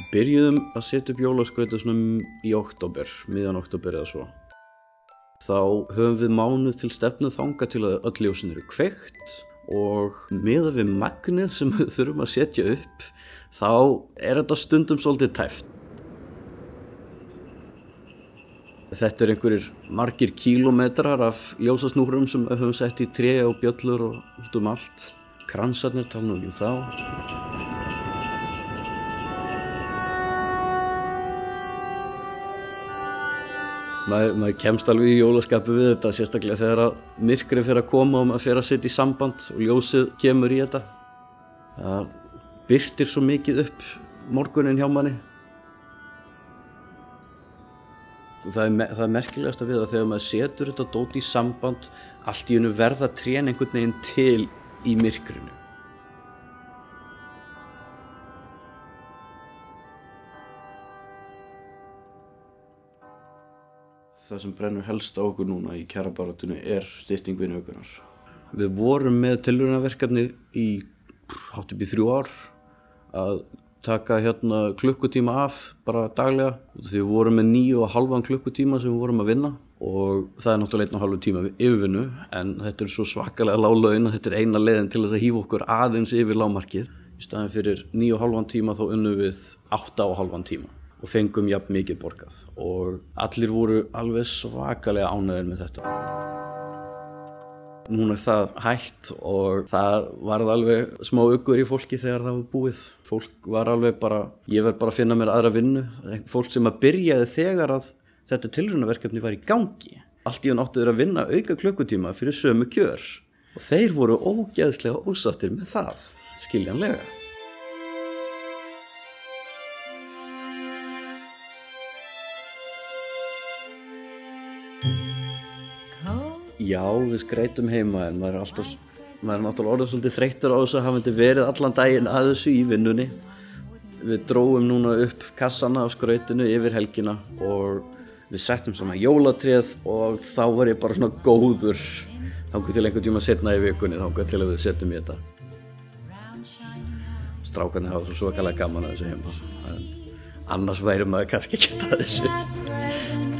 Byrjuðum að setja upp jólaskrauta svona í október, miðjan október eða svo. Þá höfum við mánuð til stefnu þangað til að öll ljósin eru kveikt og miðað við magnið sem við þurfum að setja upp, þá þetta stundum svolítið tæft. Þetta einhverjir margir kílómetrar af ljósasnúrum sem við höfum sett í tré og bjöllur og út allt. Kransarnir tala nú þá. Maður kemst alveg í jólaskapi við þetta, sérstaklega þegar að myrkrið fer að koma og maður fer að setja í samband og ljósið kemur í þetta. Það birtir svo mikið upp morguninn hjá manni. Það er merkilegast að við að þegar maður setur þetta dót í samband, allt í einu verða trén einhvern veginn til í myrkrinu. Það sem brennur helst á okkur núna í kjarabaráttunni stytting vinnuvikunnar. Við vorum með tilraunaverkefni í hátt upp í 3 ár að taka klukkutíma af bara daglega. Því við vorum með 9,5 klukkutíma sem við vorum að vinna og það náttúrulega 1,5 tíma yfirvinnu en þetta svo svakalega lág laun að þetta eina leiðin til þess að hífa okkur aðeins yfir lágmarkið. Í staðinn fyrir 9,5 tíma þá unnum við 8,5 tíma. Og fengum jafn mikið borgað og allir voru alveg svakalega ánægðir með þetta. Núna það hætt og það varð alveg smá uggur í fólki þegar það var búið. Fólk var alveg bara, ég verð bara að finna mér aðra vinnu. Fólk sem byrjaði þegar að þetta tilraunaverkefni var í gangi. Allt í einu áttu þeir að vinna auka klukkutíma fyrir sömu kjör. Og þeir voru ógeðslega ósáttir með það, skiljanlega. Já, við skreytum heima en maður náttúrulega orðið svolítið þreyttur á þessu að hafa verið allan daginn að þessu í vinnunni. Við drógum núna upp kassana af skrautinu yfir helgina og við settum saman jólatréð og þá var ég bara svona góður þangað til einhvern tíma seinna í vikunni þangað til að við setjum í þetta. Strákarnir hafa svo svakalega gaman að þessu heima en annars væri maður kannski ekki að þessu.